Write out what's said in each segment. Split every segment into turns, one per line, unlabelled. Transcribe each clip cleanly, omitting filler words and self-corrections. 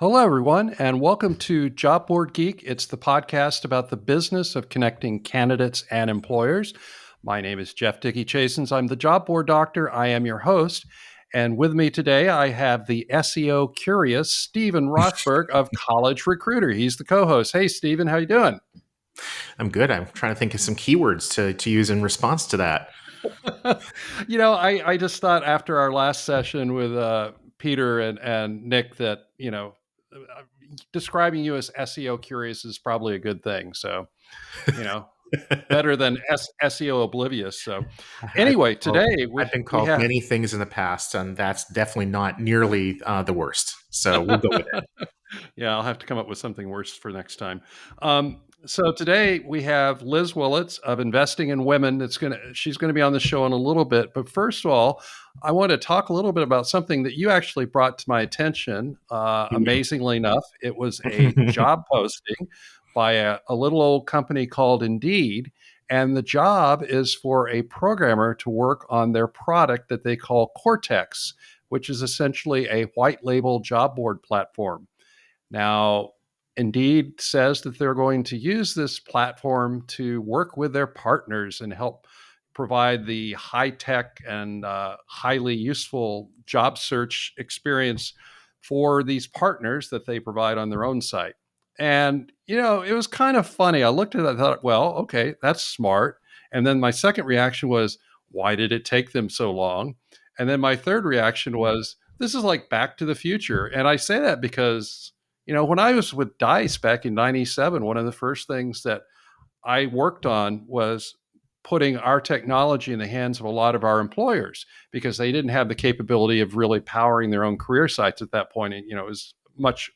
Hello, everyone, and welcome to JobBoardGeek. It's the podcast about the business of connecting candidates and employers. My name is Jeff Dickey-Chasins. I'm the job board doctor. I am your host. And with me today, I have the SEO curious Steven Rothberg of College Recruiter. He's the co-host. Hey, Steven, how you doing?
I'm good. I'm trying to think of some keywords to use in response to that.
I just thought after our last session with Peter and Nick that, describing you as SEO curious is probably a good thing. So, you know, better than SEO oblivious. So anyway, today
I've been
we
called
have,
many things in the past, and that's definitely not nearly the worst. So we'll go with it.
yeah, I'll have to come up with something worse for next time. So today we have Liz Willetts of InvestingInWomen. She's gonna be on the show in a little bit. But first of all, I want to talk a little bit about something that you actually brought to my attention. Amazingly enough, it was a job posting by a little old company called Indeed. And the job is for a programmer to work on their product that they call Cortex, which is essentially a white label job board platform. Now, Indeed says that they're going to use this platform to work with their partners and help provide the high tech and highly useful job search experience for these partners that they provide on their own site. And, it was kind of funny. I looked at that and thought, well, okay, that's smart. And then my second reaction was, why did it take them so long? And then my third reaction was, this is like Back to the Future. And I say that because when I was with Dice back in 97, one of the first things that I worked on was putting our technology in the hands of a lot of our employers because they didn't have the capability of really powering their own career sites at that point. And, it was much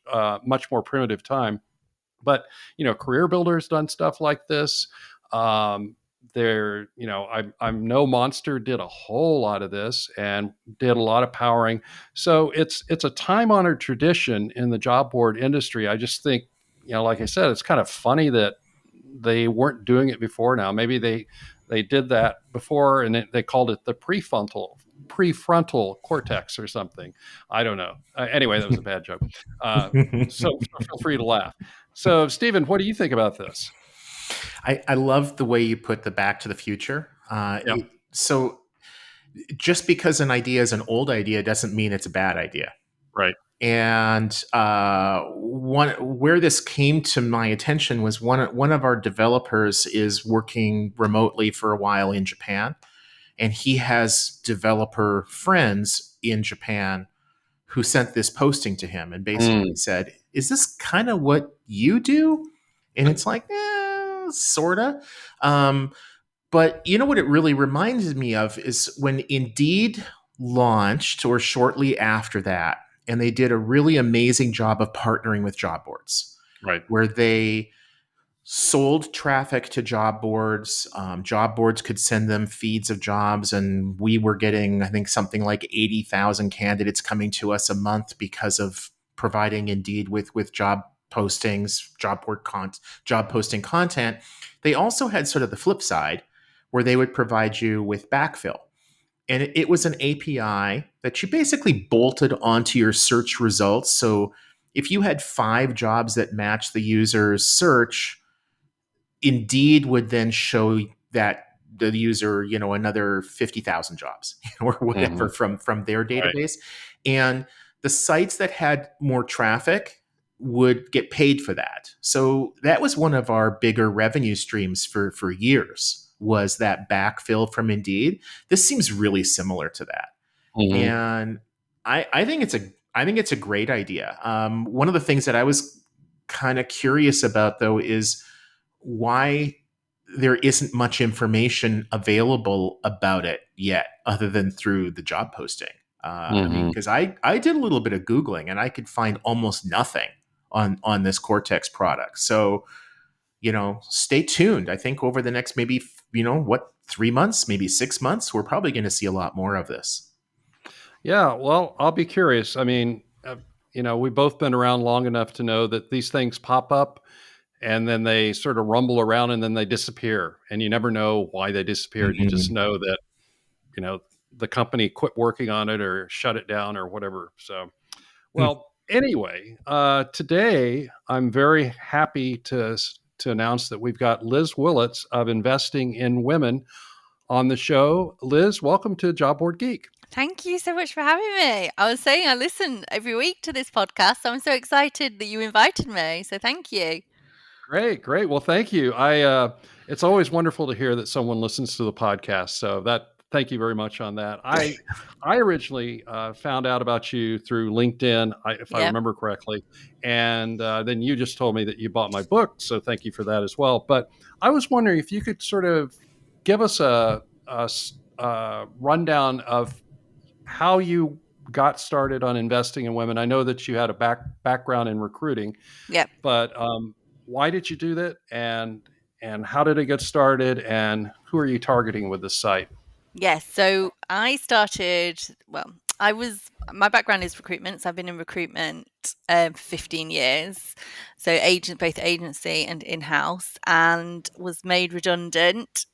more primitive time. But, Career Builder's done stuff like this. I'm no monster did a whole lot of this and did a lot of powering. So it's a time honored tradition in the job board industry. I just think, like I said, it's kind of funny that they weren't doing it before now. Maybe they did that before and they called it the prefrontal cortex or something. I don't know. Anyway, that was a bad joke. So feel free to laugh. So, Stephen, what do you think about this?
I love the way you put the Back to the Future.
Yeah.
So just because an idea is an old idea doesn't mean it's a bad idea.
Right.
And where this came to my attention was one of our developers is working remotely for a while in Japan, and he has developer friends in Japan who sent this posting to him and basically said, "Is this kind of what you do?" And it's like, sorta. But you know what it really reminded me of is when Indeed launched, or shortly after that, and they did a really amazing job of partnering with job boards,
Right.
where they sold traffic to job boards. Job boards could send them feeds of jobs, and we were getting, I think, something like 80,000 candidates coming to us a month because of providing Indeed with job postings, job posting content. They also had sort of the flip side, where they would provide you with backfill. And it was an API that you basically bolted onto your search results. So if you had 5 jobs that matched the user's search, Indeed would then show that the user, another 50,000 jobs or whatever from their
Right.
database. And the sites that had more traffic would get paid for that. So that was one of our bigger revenue streams for years, was that backfill from Indeed. This seems really similar to that.
Mm-hmm.
And I think it's a great idea. One of the things that I was kind of curious about, though, is why there isn't much information available about it yet, other than through the job posting. I mean, because I did a little bit of Googling and I could find almost nothing on this Cortex product. So, stay tuned. I think over the next maybe 3 months, maybe 6 months, we're probably going to see a lot more of this.
Yeah. Well, I'll be curious. I mean, we've both been around long enough to know that these things pop up and then they sort of rumble around and then they disappear. And you never know why they disappeared. You just know that, the company quit working on it or shut it down or whatever. So, well, Anyway, today I'm very happy to announce that we've got Liz Willetts of Investing in Women on the show. Liz, welcome to Job Board Geek.
Thank you so much for having me. I was saying I listen every week to this podcast, so I'm so excited that you invited me. So thank you.
Great. Well, thank you. It's always wonderful to hear that someone listens to the podcast. So thank you very much on that. I originally found out about you through LinkedIn, if I
Yep.
remember correctly, and then you just told me that you bought my book. So thank you for that as well. But I was wondering if you could sort of give us a rundown of how you got started on investing in women. I know that you had a background in recruiting.
Yep.
But why did you do that, and how did it get started, and who are you targeting with this site?
Yes. So I started. Well, my background is recruitment. So I've been in recruitment for 15 years. So both agency and in-house, and was made redundant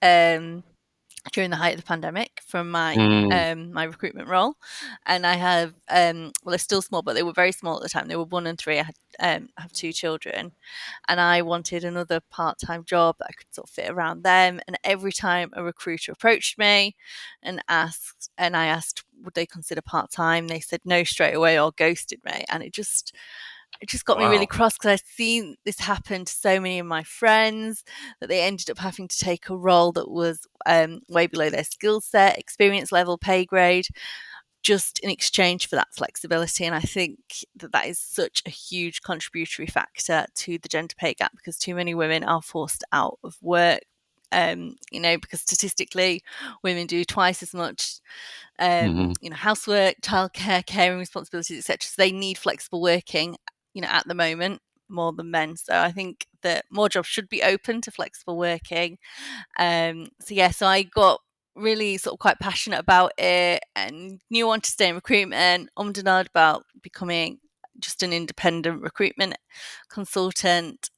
during the height of the pandemic from my my recruitment role. And I have well, they're still small, but they were very small at the time. They were 1 and 3. I have 2 children, and I wanted another part-time job that I could sort of fit around them. And every time a recruiter approached me and I asked would they consider part-time, they said no straight away or ghosted me. And it just got me really cross, because I've seen this happen to so many of my friends, that they ended up having to take a role that was way below their skill set, experience level, pay grade, just in exchange for that flexibility. And I think that is such a huge contributory factor to the gender pay gap, because too many women are forced out of work, because statistically women do twice as much housework, childcare, caring responsibilities, etc. So they need flexible working, at the moment, more than men. So I think that more jobs should be open to flexible working. So I got really sort of quite passionate about it and knew I wanted to stay in recruitment, and about becoming just an independent recruitment consultant.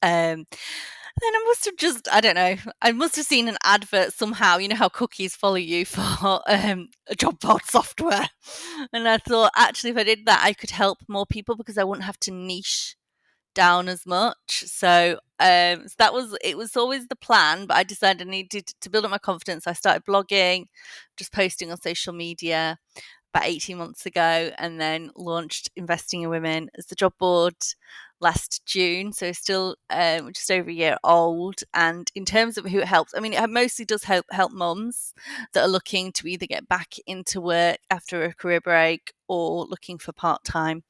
Then I must have just, I don't know, I must have seen an advert somehow, how cookies follow you for a job board software. And I thought, actually, if I did that, I could help more people, because I wouldn't have to niche down as much. So it was always the plan, but I decided I needed to build up my confidence. I started blogging, just posting on social media about 18 months ago, and then launched Investing in Women as the job board last June. So still just over a year old. And in terms of who it helps, I mean, it mostly does help mums that are looking to either get back into work after a career break, or looking for part-time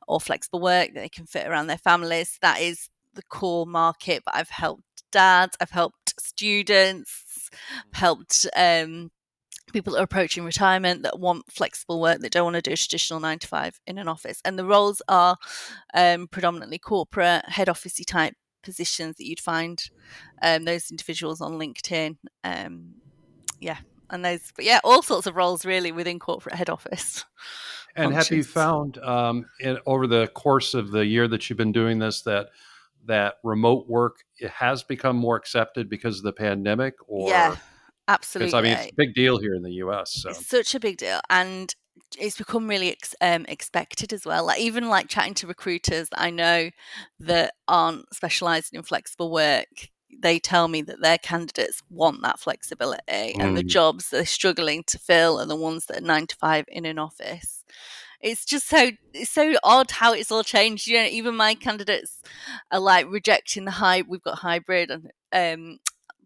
or flexible work that they can fit around their families. That is the core market. But I've helped dads, I've helped students, I've helped people are approaching retirement that want flexible work, that don't want to do a traditional 9 to 5 in an office. And the roles are predominantly corporate, head officey type positions that you'd find those individuals on LinkedIn. All sorts of roles really within corporate head office.
And have you found over the course of the year that you've been doing this that remote work has become more accepted because of the pandemic? Or
yeah, absolutely.
Because it's a big deal here in the US. So.
It's such a big deal, and it's become really expected as well. Even chatting to recruiters that I know that aren't specialising in flexible work, they tell me that their candidates want that flexibility, and the jobs they're struggling to fill are the ones that are 9 to 5 in an office. It's just so odd how it's all changed. Even my candidates are rejecting we've got hybrid and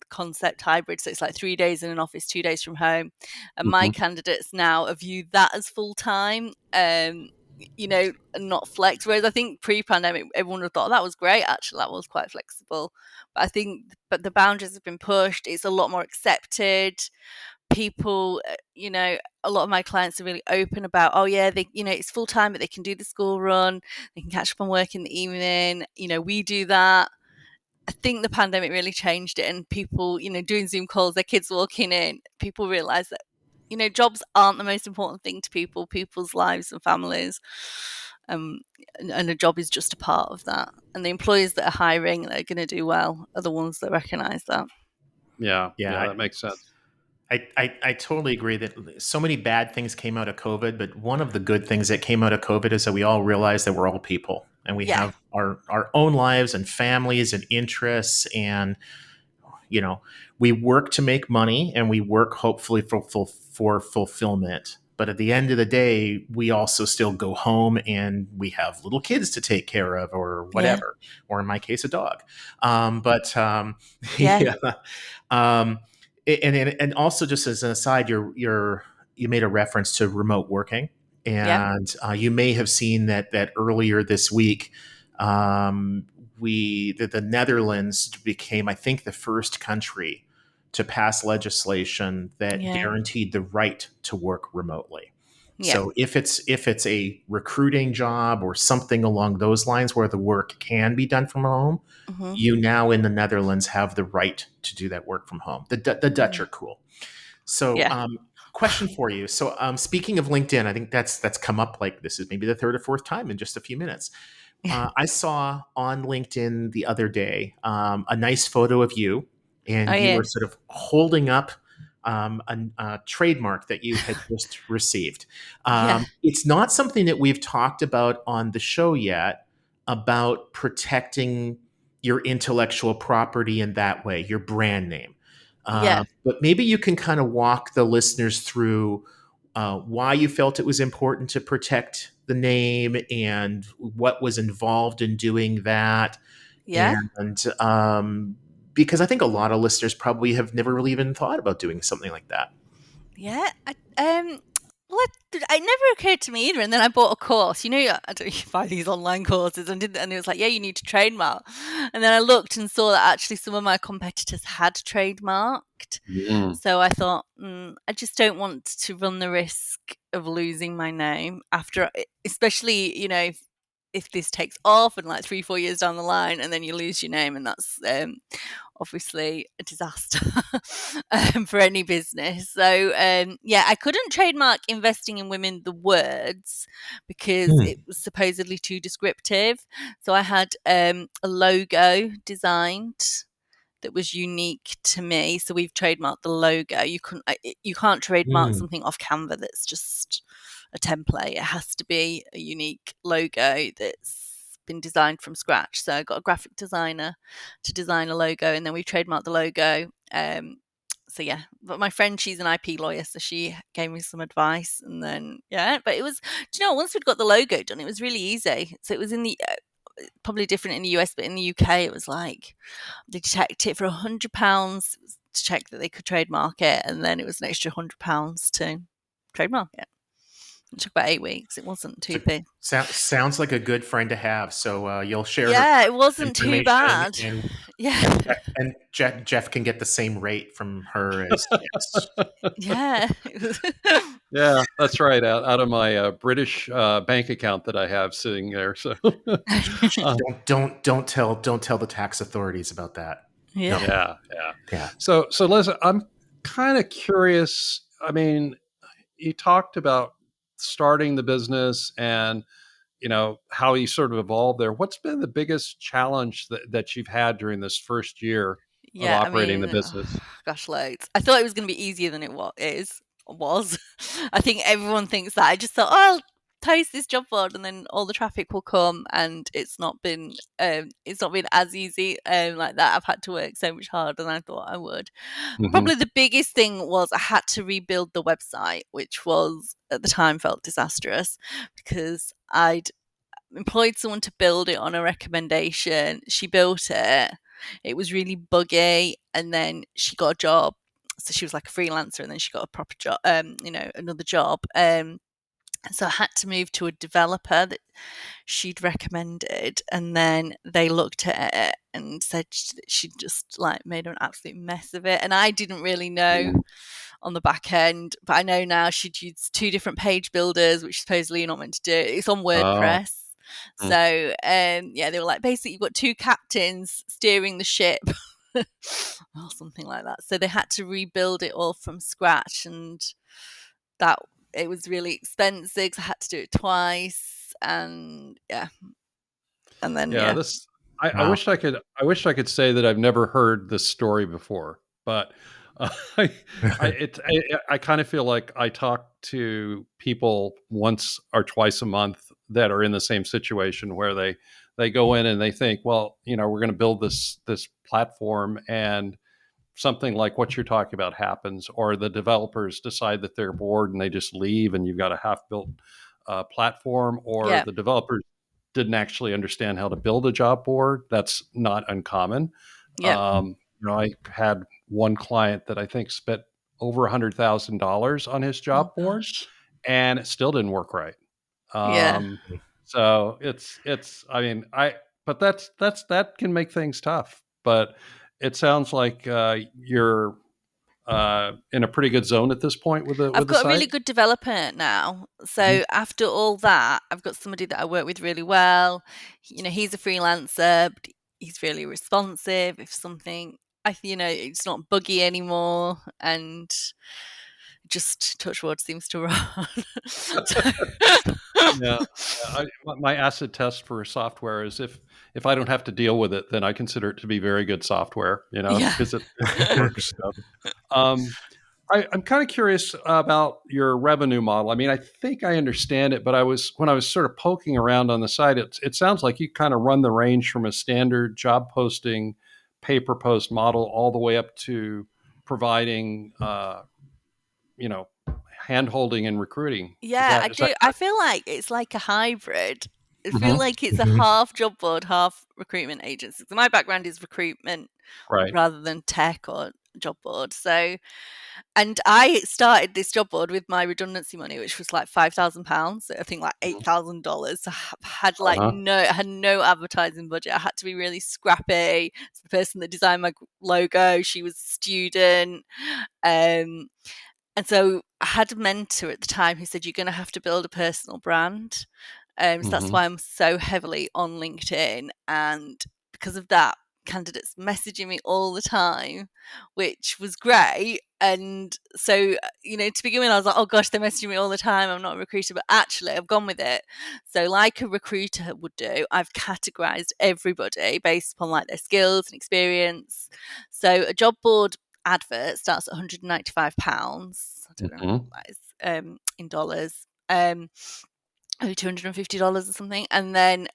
concept hybrid, so it's 3 days in an office, 2 days from home, and my candidates now have viewed that as full-time, not flex, whereas I think pre-pandemic everyone would have thought that was great. Actually, that was quite flexible, but the boundaries have been pushed. It's a lot more accepted. People, a lot of my clients are really open about, it's full-time, but they can do the school run, they can catch up on work in the evening, we do that. I think the pandemic really changed it, and people, doing Zoom calls, their kids walking in, people realize that, jobs aren't the most important thing to people's lives and families. And a job is just a part of that. And the employers that are hiring that are going to do well are the ones that recognize that.
Yeah, that makes sense.
I totally agree that so many bad things came out of COVID, but one of the good things that came out of COVID is that we all realized that we're all people and we
Yeah.
have our own lives and families and interests. And, you know, we work to make money and we work hopefully for fulfillment. But at the end of the day, we also still go home and we have little kids to take care of or
Yeah.
whatever, or in my case, a dog.
Yeah.
Yeah. Um, and also just as an aside, you made a reference to remote working,
Yeah.
and you may have seen that earlier this week, the Netherlands became, I think, the first country to pass legislation that
Yeah.
guaranteed the right to work remotely.
Yeah.
So if it's a recruiting job or something along those lines where the work can be done from home,
Mm-hmm.
you now in the Netherlands have the right to do that work from home. The Dutch are cool. So,
Yeah.
question for you. So, speaking of LinkedIn, I think that's come up, like this is maybe the third or fourth time in just a few minutes. I saw on LinkedIn the other day a nice photo of you,
Oh
and you
yeah.
were sort of holding up a trademark that you had just received.
Yeah.
It's not something that we've talked about on the show yet, about protecting your intellectual property in that way, your brand name.
Yeah.
But maybe you can kind of walk the listeners through why you felt it was important to protect the name and what was involved in doing that.
Yeah.
And because I think a lot of listeners probably have never really even thought about doing something like that.
Yeah. Well, it never occurred to me either. And then I bought a course. You know, I don't you buy these online courses and it was like, yeah, you need to trademark. And then I looked and saw that actually some of my competitors had trademarked.
Mm.
So I thought, I just don't want to run the risk of losing my name after, especially, if this takes off and like 3-4 years down the line and then you lose your name, and that's obviously a disaster for any business. So yeah, I couldn't trademark investing in women the words because it was supposedly too descriptive. So I had a logo designed that was unique to me. So we've trademarked the logo. You can't trademark something off Canva that's just a template. It has to be a unique logo that's been designed from scratch. So I got a graphic designer to design a logo, and then we trademarked the logo. So yeah, but my friend, she's an IP lawyer, so she gave me some advice, and then yeah. But it was, do you know, once we'd got the logo done, it was really easy. So it was in the probably different in the US, but in the UK, it was like they checked it for £100 to check that they could trademark it, and then it was an extra £100 to trademark it. It took about 8 weeks. It wasn't too big.
Sounds like a good friend to have. So you'll share her
Yeah, it wasn't too
information,
bad.
and
Yeah,
Jeff can get the same rate from her as.
yeah.
Yeah, that's right. Out of my British bank account that I have sitting there. So,
Don't tell the tax authorities about that. No.
Yeah.
yeah.
Yeah.
So Liz, I'm kind of curious. I mean, you talked about starting the business and how you sort of evolved there. What's been the biggest challenge that you've had during this first year of
Yeah, I
operating the
mean,
business?
gosh, loads. I thought it was going to be easier than it was. I think everyone thinks that. I just thought, oh, I'll post this job board and then all the traffic will come, and it's not been as easy like that. I've had to work so much harder than I thought I would.
Mm-hmm.
Probably the biggest thing was I had to rebuild the website, which was at the time felt disastrous because I'd employed someone to build it on a recommendation. She built it. It was really buggy, and then she got a job. So she was like a freelancer, and then she got a proper job, another job. So I had to move to a developer that she'd recommended, and then they looked at it and said she just like made an absolute mess of it. And I didn't really know on the back end, but I know now she'd used 2 different page builders, which supposedly you're not meant to do. It's on
Oh.
WordPress. So yeah, they were like, basically you've got 2 captains steering the ship or something like that. So they had to rebuild it all from scratch, and that it was really expensive because I had to do it twice, and yeah. And then
Yeah,
yeah.
I
Wow.
wish I could say that I've never heard this story before, but I, I kind of feel like I talk to people once or twice a month that are in the same situation where they go in and they think, well, we're going to build this platform, and something like what you're talking about happens, or the developers decide that they're bored and they just leave, and you've got a half built platform, or
Yeah.
the developers didn't actually understand how to build a job board. That's not uncommon.
Yeah.
I had one client that I think spent over $100,000 on his
Oh
job board,
gosh.
and it still didn't work right.
Yeah.
Um, so I mean, but that can make things tough. But it sounds like you're in a pretty good zone at this point with
I've
the
got a really
site.
good developer now.
Mhm.
So after all that, I've got somebody that I work with really well. He's a freelancer, but he's really responsive. If something, it's not buggy anymore, and just touch wood seems to run.
Yeah, my acid test for software is if I don't have to deal with it, then I consider it to be very good software.
Yeah.
Because it works. So, um, I'm kind of curious about your revenue model. I mean, I think I understand it, but when I was sort of poking around on the site, it sounds like you kind of run the range from a standard job posting, pay per post model all the way up to providing, you know, hand holding and recruiting.
Yeah, I
Is that
do. I feel like it's like a hybrid. I feel
Mhm.
like it's a half job board, half recruitment agency. So my background is recruitment
Right?
rather than tech or job board. So, and I started this job board with my redundancy money, which was like £5,000. So I think like $8,000. So I had like
Uh-huh.
I had no advertising budget. I had to be really scrappy. So the person that designed my logo, she was a student. Um, and so I had a mentor at the time who said, you're going to have to build a personal brand. So that's
Mhm.
why I'm so heavily on LinkedIn. And because of that, candidates messaging me all the time, which was great. And so, to begin with, I was like, oh gosh, they're messaging me all the time. I'm not a recruiter, but actually I've gone with it. So like a recruiter would do, I've categorized everybody based upon like their skills and experience. So a job board advert starts at £195. I don't know
Mhm.
what that is in dollars. $250 or something. And then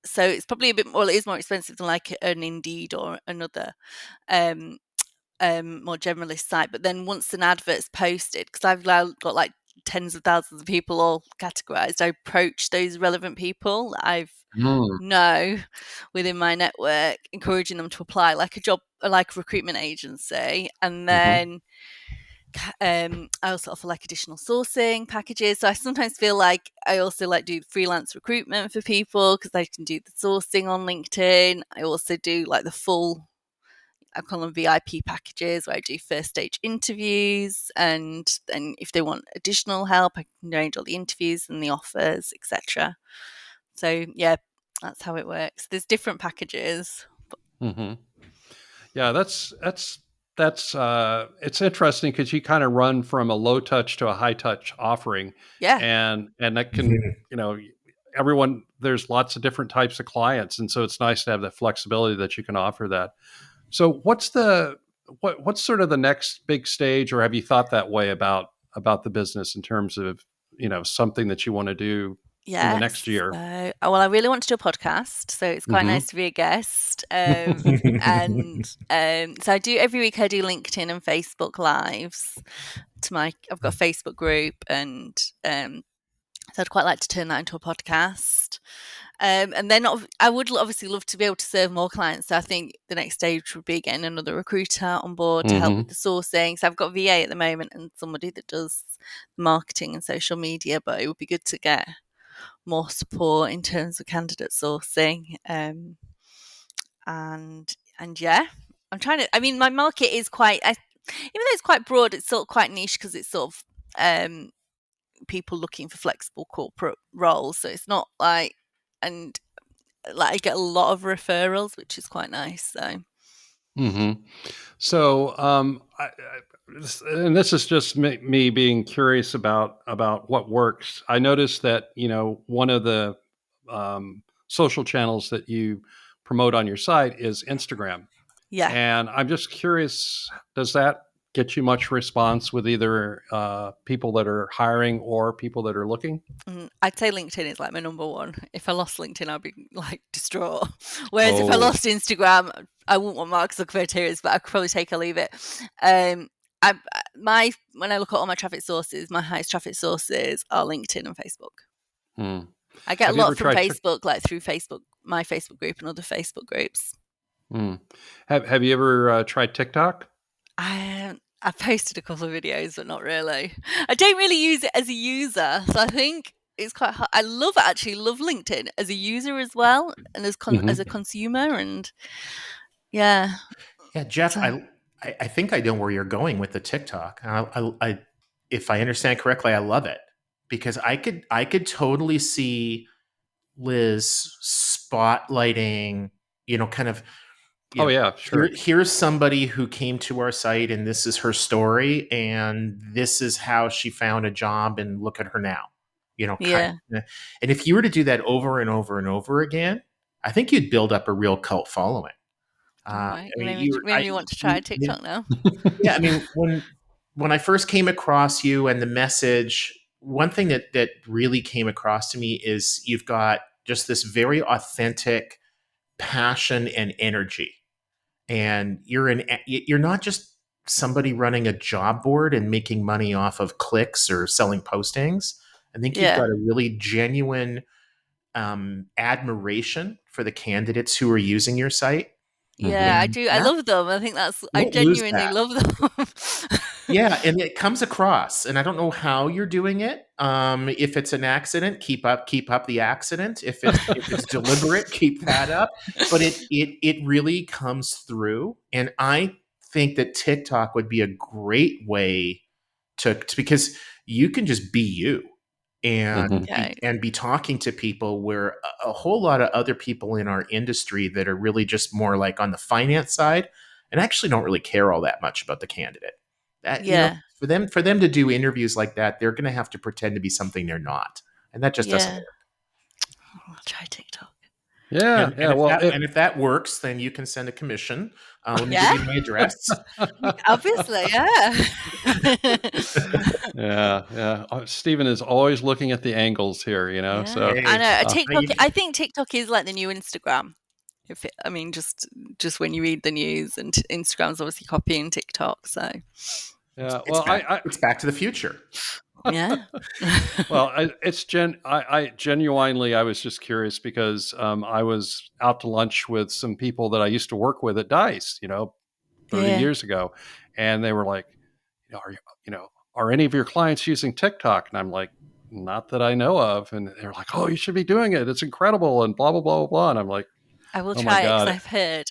so it's probably a bit more, well, it is more expensive than like an Indeed or another um more generalist site. But then once an advert's posted, because I've now got like tens of thousands of people all categorized, I approach those relevant people that I've
Mm.
know within my network, encouraging them to apply like a recruitment agency. And
Mhm.
then I also offer like additional sourcing packages. So I sometimes feel like I also like do freelance recruitment for people because I can do the sourcing on LinkedIn. I also do like the full, I call them VIP packages, where I do first stage interviews, and then if they want additional help, I can arrange all the interviews and the offers, etc. So yeah, that's how it works. There's different packages.
Mhm. Yeah, that's it's interesting because you kind of run from a low touch to a high touch offering,
Yeah.
and that can, everyone, there's lots of different types of clients, and so it's nice to have that flexibility that you can offer that. So what's sort of the next big stage, or have you thought that way about the business in terms of, something that you want to do in the next
Yes.
year?
Well, I really want to do a podcast, so it's quite
Hmm.
nice to be a guest. And so I do every week. I do LinkedIn and Facebook lives I've got a Facebook group, and so I'd quite like to turn that into a podcast. And then I would obviously love to be able to serve more clients. So I think the next stage would be getting another recruiter on board to help with
Hmm.
the sourcing. So I've got VA at the moment and somebody that does marketing and social media, but it would be good to get more support in terms of candidate sourcing. And yeah, I'm trying to. I mean, my market is even though it's quite broad, it's sort of quite niche because it's sort of people looking for flexible corporate roles. So it's not like, and like I get a lot of referrals, which is quite nice. So
Hmm. So, and this is just me being curious about what works. I noticed that one of the social channels that you promote on your site is Instagram,
yeah.
and I'm just curious: does that get you much response with either people that are hiring or people that are looking?
I'd say LinkedIn is like my number one. If I lost LinkedIn, I'd be like distraught. Whereas if I
Oh,
lost Instagram, I wouldn't want Mark Zuckerberg to hear this, but I could probably take or leave it. When I look at all my traffic sources, my highest traffic sources are LinkedIn and Facebook. I get
have
a
you ever
lot from
tried?
Facebook, like through Facebook, my Facebook group and other Facebook groups.
Have you ever tried TikTok?
I've posted a couple of videos, but not really. I don't really use it as a user, so I think it's quite hard. I love LinkedIn as a user as well, and as a consumer, and yeah.
Yeah, Jeff,
So,
I think I know where you're going with the TikTok. If I understand correctly, I love it because I could totally see Liz spotlighting, kind of,
Oh yeah, sure.
here's somebody who came to our site and this is her story and this is how she found a job and look at her now.
yeah.
And if you were to do that over and over and over again, I think you'd build up a real cult following.
All right.
I mean,
You made me want to try TikTok now.
yeah, I mean, when I first came across you and the message, one thing that really came across to me is you've got just this very authentic passion and energy, and you're not just somebody running a job board and making money off of clicks or selling postings. I think you've
Yeah.
got a really genuine admiration for the candidates who are using your site.
Yeah, I do. I love them. I
Won't lose
genuinely
that.
love them.
Yeah, and it comes across, and I don't know how you're doing it. If it's an accident, keep up the accident. If it's deliberate, keep that up. But it really comes through, and I think that TikTok would be a great way to because you can just be you and
Okay.
be talking to people where a whole lot of other people in our industry that are really just more like on the finance side and actually don't really care all that much about the candidate.
Yeah.
For them to do interviews like that, they're going to have to pretend to be something they're not, and that just doesn't
Yeah.
work.
I'll try TikTok.
Yeah,
And,
yeah.
and if
Well,
if that works, then you can send a commission. Let me
Yeah.
give you my address.
Obviously, yeah.
yeah. Stephen is always looking at the angles here,
Yeah.
So
I know.
Hey,
TikTok. I think TikTok is like the new Instagram. Just when you read the news, and Instagram's obviously copying TikTok. So
yeah.
it's
Well,
it's Back to the Future.
yeah.
well, I genuinely, I was just curious because I was out to lunch with some people that I used to work with at Dice, 30
Yeah.
years ago, and they were like, are any of your clients using TikTok? And I'm like, not that I know of. And they're like, oh, you should be doing it. It's incredible, and blah blah blah blah blah. And I'm like,
I will
oh my
try it because
god.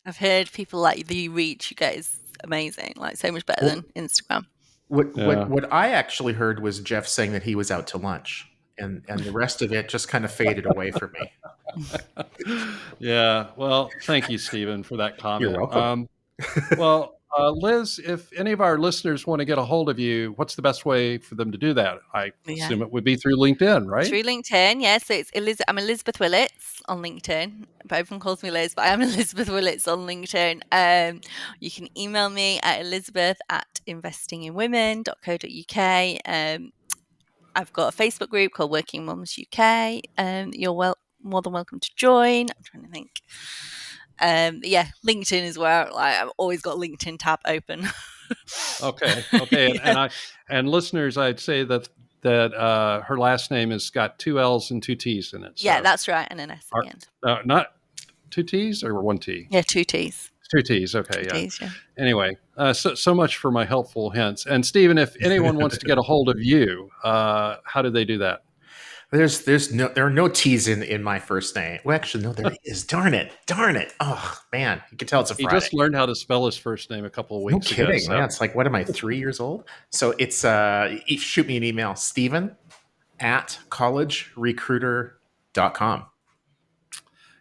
I've heard people like the reach you get is amazing, like so much better than Instagram.
Yeah.
What I actually heard was Jeff saying that he was out to lunch, and the rest of it just kind of faded away from me.
Yeah. Well, thank you, Stephen, for that
You're
comment.
welcome.
Well, Liz, if any of our listeners want to get a hold of you, what's the best way for them to do that? I
Yeah.
assume it would be through LinkedIn, right?
Through LinkedIn, yeah. So I'm Elizabeth Willetts on LinkedIn. But everyone calls me Liz, but I am Elizabeth Willetts on LinkedIn. You can email me at elizabeth@investinginwomen.co.uk. I've got a Facebook group called Working Mums UK. You're more than welcome to join. I'm trying to think. Yeah, LinkedIn is where I've always got LinkedIn tab open.
Okay.
Yeah.
And listeners, I'd say that her last name has got 2 L's and 2 T's in it. So
Yeah, that's right, and an S at the end.
not 2 T's or 1 T?
Yeah, 2 T's.
2 T's. Okay.
2
Yeah.
T's, yeah.
Anyway, so much for my helpful hints. And Stephen, if anyone wants to get a hold of you, how do they do that?
There are no T's in my first name. Well, actually, no, there is. Darn it. Oh man, you can tell it's a
He
Friday.
just learned how to spell his first name a couple of weeks ago.
No kidding, man. It's like, what am I, 3 years old? So it's shoot me an email, Steven@collegerecruiter.com.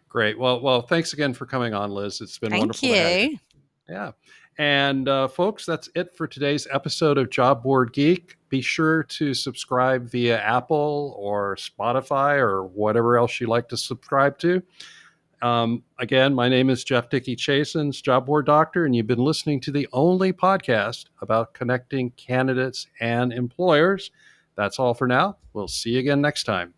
Great. Well, thanks again for coming on, Liz. It's been wonderful to have you. Yeah. And folks, that's it for today's episode of Job Board Geek. Be sure to subscribe via Apple or Spotify or whatever else you like to subscribe to. Again, my name is Jeff Dickey-Chasins, Job Board Doctor, and you've been listening to the only podcast about connecting candidates and employers. That's all for now. We'll see you again next time.